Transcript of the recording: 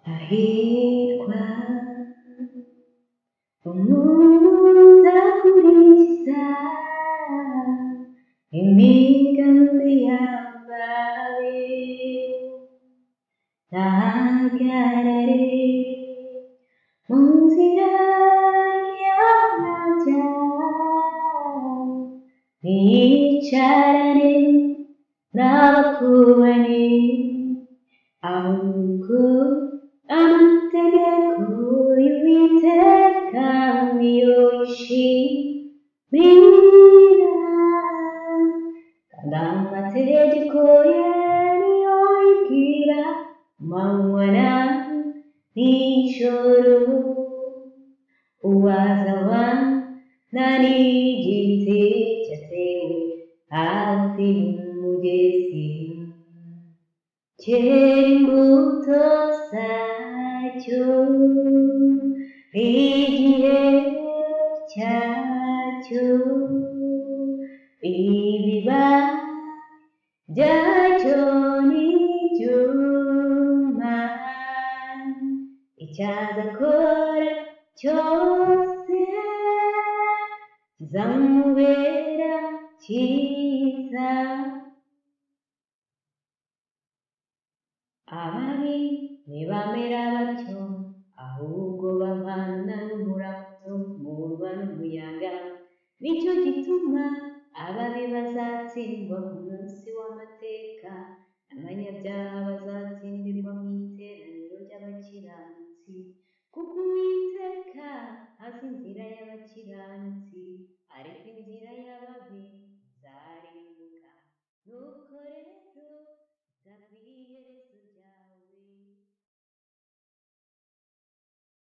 Hahirwa umuntu udakurikiza imigambi y'ababi, ntahagarare mu nzira y'abanyabyaha, ntiyicarane n'abakubanyi, ahubwo amategeko y'Uwiteka niyo yishimira, kandi amategeko ye niyo yibwira amanywa na nijoro. Uwazabana n'igiti cyatewe hafi y'umugezi, cyera imbuto zacyo igihe cyacyo, ibiba byacyo n'ibyuma, icyazakora cyose kizamubera cyiza. Ababi ntibamera batyo, ahubwo bavana n'umurabyo murwa n'umuyaga. Nicyo gituma ababi bazatsindwa ku munsi w'amateka, abanyabyaha bazatsindirwa mu iteraniro ry'abakiranutsi, kuko Uwiteka azi inzira y'abakiranutsi,